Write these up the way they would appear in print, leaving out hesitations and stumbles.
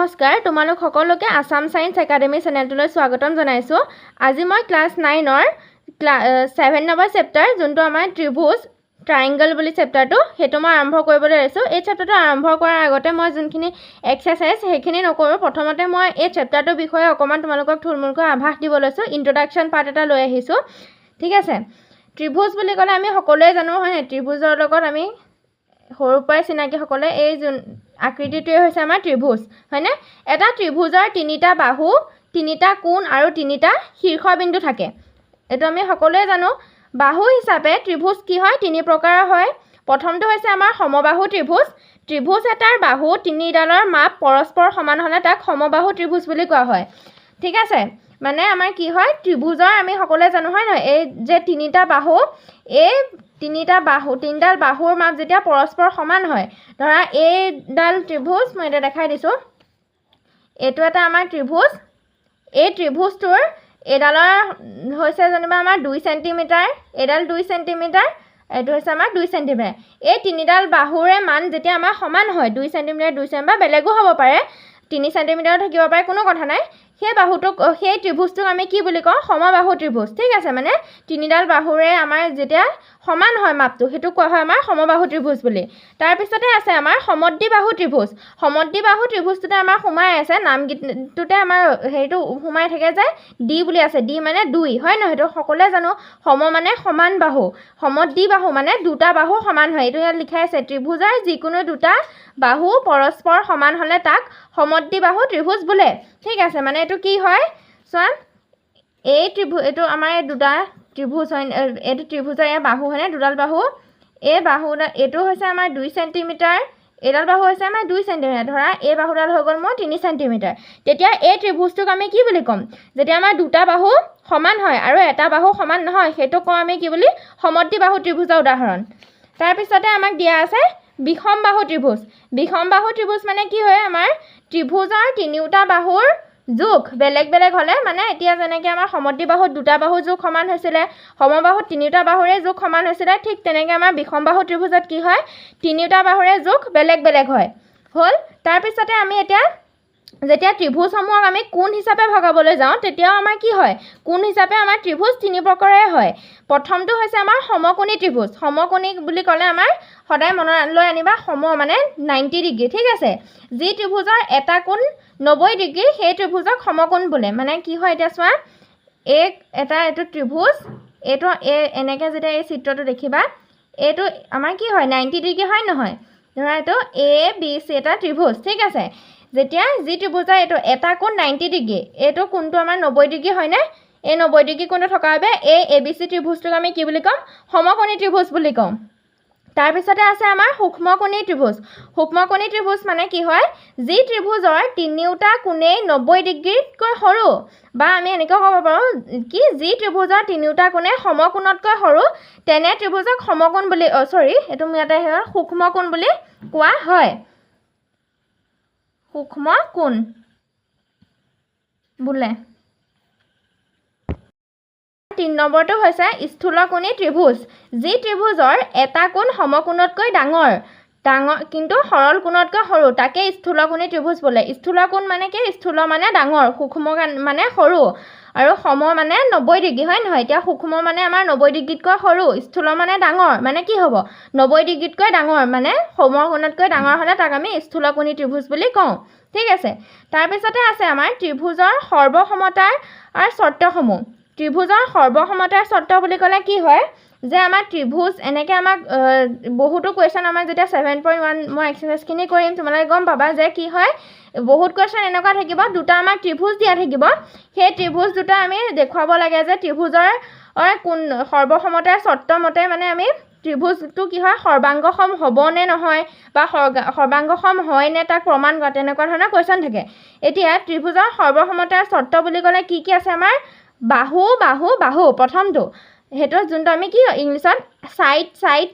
নমস্কাৰ তোমালোক সকলোকে আসাম সায়েন্স একাডেমি চেনেলটোলৈ স্বাগতম জনাইছো। আজি মই ক্লাস 9ৰ 7 নম্বৰ চেপ্টাৰ যোনটো আমাৰ ত্ৰিভুজ ট্ৰায়াঙ্গল বুলি চেপ্টাৰটো হেতু মই আৰম্ভ কৰিবলৈ লৈছো। এই চেপ্টাৰটো আৰম্ভ কৰাৰ আগতে মই যোনখিনি এক্সাৰসাইজ হেখিনি নকৰো। প্ৰথমতে মই এই চেপ্টাৰটোৰ বিষয়ে অকমান তোমালোকক থুলমূলকৈ আভাস দিব লৈছো। ইন্ট্ৰোডাকশন পাৰ্ট এটা লৈ আহিছো। ঠিক আছে, ত্ৰিভুজ বুলি ক'লে আমি সকলোৱে জানো হয় নাই, ত্ৰিভুজৰ লগত আমি সৰুৰ পৰাই চিনাকি সকলে এই আকৃতিটোৱে হৈছে আমাৰ ত্ৰিভুজ হয়নে। এটা ত্ৰিভুজৰ তিনিটা বাহু, তিনিটা কোণ আৰু তিনিটা শীৰ্ষবিন্দু থাকে। এটো আমি সকলোৱে জানো। বাহু হিচাপে ত্ৰিভুজ কি হয়, তিনি প্ৰকাৰৰ হয়। প্ৰথমটো হৈছে আমাৰ সমবাহু ত্ৰিভুজ। ত্ৰিভুজ এটাৰ বাহু তিনিডালৰ মাপ পৰস্পৰ সমান হ'লে তাক সমবাহু ত্ৰিভুজ বুলি কোৱা হয়। ঠিক আছে, মানে আমাৰ কি হয়, ত্ৰিভুজৰ আমি সকলোৱে জানো হয় নহয়, এই যে তিনিটা বাহু, এই তিনিডাল বাহুৰ মাপ যেতিয়া পৰস্পৰ সমান হয়, ধৰা এইডাল ত্ৰিভুজ মই এটা দেখাই দিছো। এইটো এটা আমাৰ ত্ৰিভুজ। এই ত্ৰিভুজটোৰ এডালৰ হৈছে যেনিবা আমাৰ 2 সেন্টিমিটাৰ, এডাল 2 সেন্টিমিটাৰ, এইটো হৈছে আমাৰ 2 সেন্টিমিটাৰ। এই তিনিডাল বাহুৰে মান যেতিয়া আমাৰ সমান হয়, 2 সেন্টিমিটাৰ 2 সেন্টিমিটাৰ বেলেগো হ'ব পাৰে, 3 সেন্টিমিটাৰ থাকিব পাৰে, কোনো কথা নাই। সেই বাহুটোক সেই ত্ৰিভুজটোক আমি কি বুলি কওঁ, সমবাহু ত্ৰিভুজ। ঠিক আছে, মানে তিনিডাল বাহুৰে আমাৰ যেতিয়া সমান হয় মাপটো, হেতু কোৱা হয় আমাৰ সমবাহু ত্ৰিভুজ বুলি। তাৰ পিছতে আছে আমাৰ সমদ্বিবাহু ত্ৰিভুজ। সমদ্বিবাহু ত্ৰিভুজটোতে আমাৰ সোমাই আছে নামগীতটোতে আমাৰ হেৰিটো সোমাই থাকে যে ডি বুলি আছে। ডি মানে 2 হয় নহয়, হেতু সকলোৱে জানো। সম মানে সমান বাহু, সমদ্বিবাহু মানে দুটা বাহু সমান হয়। এইটো ইয়াত লিখা আছে, ত্ৰিভুজৰ যিকোনো দুটা বাহু পৰস্পৰ সমান হ'লে তাক সমদ্বিবাহু ত্ৰিভুজ বোলে। ঠিক আছে, মানে এইটো কি হয় চোৱা, এই এইটো আমাৰ এই দুটা ত্ৰিভুজ হয়, এইটো ত্ৰিভুজৰ এই বাহু হয়নে, দুডাল বাহু। এই বাহুডাল এইটো হৈছে আমাৰ 2 সেন্টিমিটাৰ, এইডাল বাহু হৈছে আমাৰ 2 সেন্টিমিটাৰ। ধৰা এই বাহুডাল হৈ গ'ল মোৰ 3 সেন্টিমিটাৰ। তেতিয়া এই ত্ৰিভুজটোক আমি কি বুলি ক'ম, যেতিয়া আমাৰ দুটা বাহু সমান হয় আৰু এটা বাহু সমান নহয়, সেইটো কওঁ আমি কি বুলি, সমদ্বিবাহু ত্ৰিভুজৰ উদাহৰণ। তাৰপিছতে আমাক দিয়া আছে বিষমবাহু ত্ৰিভুজ। বিষমবাহু ত্ৰিভুজ মানে কি হয়, আমাৰ ত্ৰিভুজৰ তিনিওটা বাহুৰ যোগ বেলেগ বেলেগ হ'লে, মানে এতিয়া যেনেকৈ আমাৰ সমদ্বিবাহুত দুটা বাহু যোগ সমান হৈছিলে, সমবাহুত তিনিওটা বাহুৰে যোগ সমান হৈছিলে, ঠিক তেনেকৈ আমাৰ বিষমবাহু ত্ৰিভুজত কি হয়, তিনিওটা বাহুৰে যোগ বেলেগ বেলেগ হয় হ'ল। তাৰপিছতে আমি এতিয়া যেতিয়া ত্ৰিভুজসমূহক আমি কোণ হিচাপে ভগাবলৈ যাওঁ, তেতিয়াও আমাৰ কি হয়, কোণ হিচাপে আমাৰ ত্ৰিভুজ তিনি প্ৰকাৰৰে হয়। প্ৰথমটো হৈছে আমাৰ সমকোণী ত্ৰিভুজ। সমকোণী বুলি ক'লে আমাৰ সদায় মনলৈ আনিবা, সম মানে 90 ডিগ্ৰী। ঠিক আছে, যি ত্ৰিভুজৰ এটা কোণ 90 ডিগ্ৰী সেই ত্ৰিভুজক সমকোণ বোলে। মানে কি হয়, এতিয়া চোৱা, এইটো ত্ৰিভুজ, এইটো এনেকৈ যেতিয়া এই চিত্ৰটো দেখিবা, এইটো আমাৰ কি হয় 90 ডিগ্ৰী হয় নহয়। ধৰা এইটো ABC এটা ত্ৰিভুজ। ঠিক আছে, যেতিয়া যি ত্ৰিভুজৰ এইটো এটা কোণ 90 ডিগ্ৰী, এইটো কোণটো আমাৰ 90 ডিগ্ৰী হয়নে, এই 90 ডিগ্ৰী কোণটো থকাৰ বাবে এই ABC ত্ৰিভুজটোক আমি কি বুলি ক'ম, সমকোণী ত্ৰিভুজ বুলি কওঁ। তাৰপিছতে আছে আমাৰ সূক্ষ্মকোণী ত্ৰিভুজ। সূক্ষ্মকোণী ত্ৰিভুজ মানে কি হয়, যি ত্ৰিভুজৰ তিনিওটা কোণেই 90 ডিগ্ৰীতকৈ সৰু, বা আমি এনেকৈ ক'ব পাৰোঁ কি, যি ত্ৰিভুজৰ তিনিওটা কোণে সমকোণতকৈ সৰু, তেনে ত্ৰিভুজক সমকোণ বুলি এইটো ইয়াতে সূক্ষ্মকোণ বুলি কোৱা হয়। সূক্ষ্মকোণ বোলে। 3 নম্বৰটো হৈছে স্থূলকোণী ত্ৰিভুজ। যি ত্ৰিভুজৰ এটা কোণ সমকোণতকৈ ডাঙৰ কিন্তু সৰল কোণতকৈ সৰু, তাকে স্থূলকোণী ত্ৰিভুজ বোলে। স্থূলকোণ মানে কি, স্থূল মানে ডাঙৰ, সূক্ষ্ম মানে সৰু, আৰু সম মানে 90 ডিগ্ৰী হয় নহয়। এতিয়া সূক্ষ্ম মানে আমাৰ 90 ডিগ্ৰীতকৈ সৰু, স্থূল মানে ডাঙৰ, মানে কি হ'ব 90 ডিগ্ৰীতকৈ ডাঙৰ, মানে সমকোণতকৈ ডাঙৰ হ'লে তাক আমি স্থূলকোণী ত্ৰিভুজ বুলি কওঁ। ঠিক আছে, তাৰপিছতে আছে আমাৰ ত্ৰিভুজৰ সৰ্বসমতাৰ চৰ্তসমূহ। ত্ৰিভুজৰ সৰ্বসমতাৰ চৰ্ত বুলি ক'লে কি হয়, যে আমাৰ ত্ৰিভুজ এনেকৈ আমাক বহুতো কুৱেশ্যন আমাৰ যেতিয়া 7.1 মই এক্সাৰচাইজখিনি কৰিম, তোমালোকে গম পাবা যে কি হয়, বহুত কুৱেশ্যন এনেকুৱা থাকিব, দুটা আমাক ত্ৰিভুজ দিয়া থাকিব, সেই ত্ৰিভুজ দুটা আমি দেখুৱাব লাগে যে ত্ৰিভুজৰ কোন সৰ্বসমতাৰ চৰ্ত মতে মানে আমি ত্ৰিভুজটো কি হয়, সৰ্বাংগসম হ'ব নে নহয়, বা সৰ্বাংগসম হয় নে তাক প্ৰমাণ কৰা, তেনেকুৱা ধৰণৰ কুৱেশ্যন থাকে। এতিয়া ত্ৰিভুজৰ সৰ্বসমতাৰ চৰ্ত বুলি ক'লে কি কি আছে, আমাৰ বাহু বাহু বাহু, প্ৰথমটো সেইটো যোনটো আমি কি ইংলিছত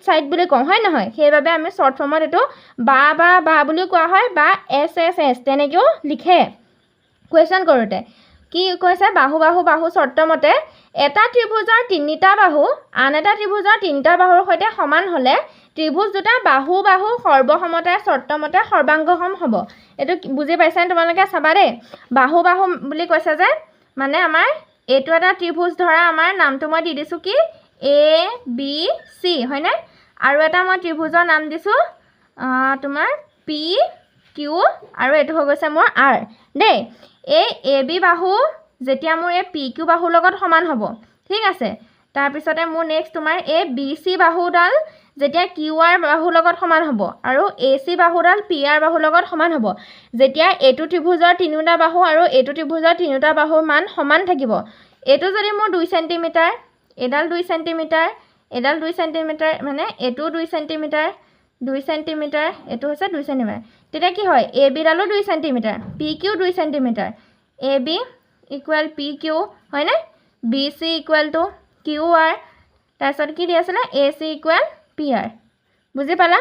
চাইড বুলি কওঁ হয় নহয়, সেইবাবে আমি শ্বৰ্ট ফৰ্মত এইটো বা বুলিও কোৱা হয়, বা SSS তেনেকৈও লিখে কুৱেশ্যন কৰোঁতে। কি কৈছে, বাহু বাহু বাহু চৰ্ত মতে এটা ত্ৰিভুজৰ তিনিটা বাহু আন এটা ত্ৰিভুজৰ তিনিটা বাহুৰ সৈতে সমান হ'লে ত্ৰিভুজ দুটা বাহু বাহু সৰ্বসমতাৰ চৰ্তমতে সৰ্বাংগসম হ'ব এইটো বুজি পাইছানে তোমালোকে চাবা দেই বাহু বাহু বুলি কৈছে যে মানে আমাৰ এইটো এটা ত্ৰিভুজ ধৰা আমাৰ নামটো মই দি দিছোঁ কি ABC হয়নে আৰু এটা মই ত্ৰিভুজৰ নাম দিছোঁ তোমাৰ PQ আৰু এইটো হৈ গৈছে মোৰ R দেই এই AB বাহু যেতিয়া মোৰ এই PQ বাহুৰ লগত সমান হ'ব ঠিক আছে তাৰপিছতে মোৰ নেক্সট তোমাৰ এই BC বাহুডাল যেতিয়া QR বাহুৰ লগত সমান হ'ব আৰু AC বাহুডাল PR বাহুৰ লগত সমান হ'ব যেতিয়া এইটো ত্ৰিভুজৰ তিনিটা বাহু আৰু এইটো ত্ৰিভুজৰ তিনিটা বাহুৰ মান সমান থাকিব এইটো যদি মোৰ 2 সেন্টিমিটাৰ এডাল 2 সেন্টিমিটাৰ এডাল 2 সেন্টিমিটাৰ মানে এইটো 2 সেন্টিমিটাৰ 2 সেন্টিমিটাৰ এইটো হৈছে 2 সেন্টিমিটাৰ তেতিয়া কি হয় AB ডালো 2 centimetre PQ 2 centimetre AB equal PQ হয়নে BC ইকুৱেল টু QR তাৰপিছত কি দি আছিলে AC ইকুৱেল PR বুজি পালা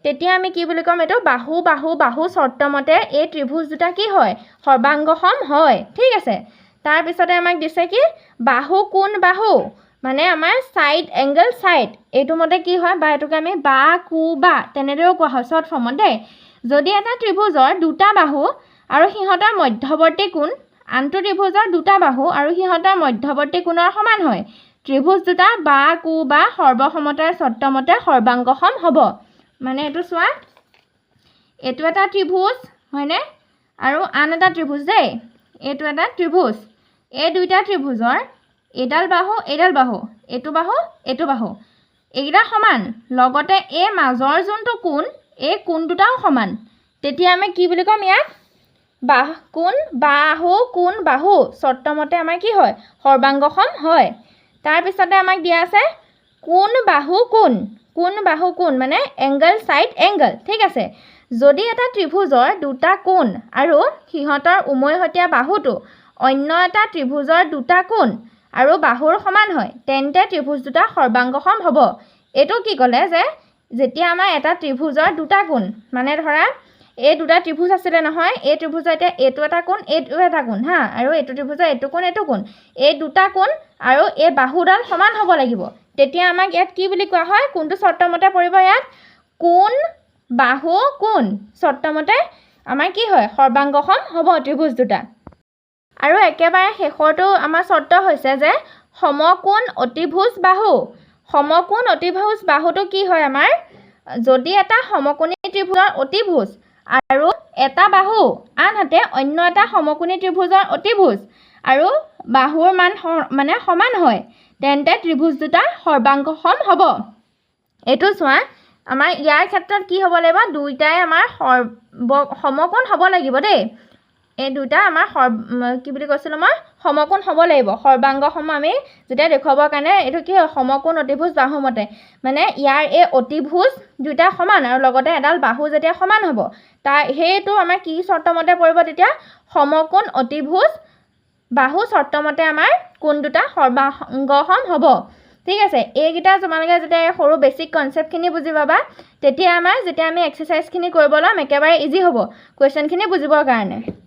তেতিয়া আমি কি বুলি ক'ম এইটো বাহু বাহু বাহু চৰ্তমতে এই ত্ৰিভুজ দুটা কি হয় সৰ্বাংগসম হয় ঠিক আছে তাৰপিছতে আমাক দিছে কি বাহু কোণ বাহু মানে আমাৰ সাইড এংগল সাইড এইটো মতে কি হয় বা এটোকে আমি বা কু বা তেনেদৰেও কোৱা হয় শৰ্ট ফৰ্মত দেই যদি এটা ত্ৰিভুজৰ দুটা বাহু আৰু সিহঁতৰ মধ্যৱৰ্তী কোণ আনটো ত্ৰিভুজৰ দুটা বাহু আৰু সিহঁতৰ মধ্যৱৰ্তী কোণৰ সমান হয় ত্ৰিভুজ দুটা বা কু বা সৰ্বসমতাৰ চৰ্তমতে সৰ্বাংগসম হ'ব মানে এইটো চোৱা এইটো এটা ত্ৰিভুজ হয়নে আৰু আন এটা ত্ৰিভুজ দেই এইটো এটা ত্ৰিভুজ এই দুইটা ত্ৰিভুজৰ এডাল বাহু এইটো বাহু এইকেইটা সমান লগতে এই মাজৰ যোনটো কোণ এই কোণ দুটাও সমান তেতিয়া আমি কি বুলি ক'ম ইয়াক কোণ বাহু চৰ্তমতে আমাৰ কি হয় সৰ্বাংগসম হয় তাৰপিছতে আমাক দিয়া আছে কোণ বাহু কোণ মানে এংগল সাইড এংগল ঠিক আছে যদি এটা ত্ৰিভুজৰ দুটা কোণ আৰু সিহঁতৰ উমৈহতীয়া বাহুটো অন্য এটা ত্ৰিভুজৰ দুটা কোণ আৰু বাহুৰ সমান হয় তেন্তে ত্ৰিভুজ দুটা সৰ্বাংগসম হ'ব এইটো কি ক'লে যে যেতিয়া আমাৰ এটা ত্ৰিভুজৰ দুটা কোণ মানে ধৰা এই দুটা ত্ৰিভুজ আছিলে নহয় এই ত্ৰিভুজৰ এতিয়া এইটো এটা কোণ হা আৰু এইটো ত্ৰিভুজৰ এইটো কোণ এই দুটা কোণ আৰু এই বাহুডাল সমান হ'ব লাগিব তেতিয়া আমাক ইয়াত কি বুলি কোৱা হয় কোনটো চৰ্তমতে পৰিব ইয়াত কোণ বাহু কোণ চৰ্তমতে আমাৰ কি হয় সৰ্বাংগসম হ'ব ত্ৰিভুজ দুটা আৰু একেবাৰে শেষৰটো আমাৰ চৰ্ত হৈছে যে সমকোণ অতিভুজ বাহুটো কি হয় আমাৰ যদি এটা সমকোণী ত্ৰিভুজৰ অতিভুজ আৰু এটা বাহু আনহাতে অন্য এটা সমকোণী ত্ৰিভুজৰ অতিভুজ আৰু বাহুৰ মান মানে সমান হয় তেন্তে ত্ৰিভুজ দুটা সৰ্বাংগসম হ'ব এইটো চোৱা আমাৰ ইয়াৰ ক্ষেত্ৰত কি হ'ব লাগিব দুইটাই আমাৰ সমকোণ হ'ব লাগিব দেই এই দুটা আমাৰ কি বুলি কৈছিলোঁ মই সমকোণ হ'ব লাগিব সৰ্বাংগসম আমি যেতিয়া দেখুৱাবৰ কাৰণে এইটো কি হয় সমকোণ অতিভুজ বাহু মতে মানে ইয়াৰ এই অতিভুজ দুটা সমান আৰু লগতে এডাল বাহু যেতিয়া সমান হ'ব সেইটো আমাৰ কি চৰ্তমতে পৰিব তেতিয়া সমকোণ অতিভুজ বাহু চৰ্তমতে আমাৰ কোণ দুটা সৰ্বাংগসম হ'ব ঠিক আছে এইকেইটা তোমালোকে যেতিয়া সৰু বেছিক কনচেপ্টখিনি বুজি পাবা তেতিয়া আমাৰ যেতিয়া আমি এক্সাৰচাইজখিনি কৰিব ল'ম একেবাৰে ইজি হ'ব কুৱেশ্যনখিনি বুজিবৰ কাৰণে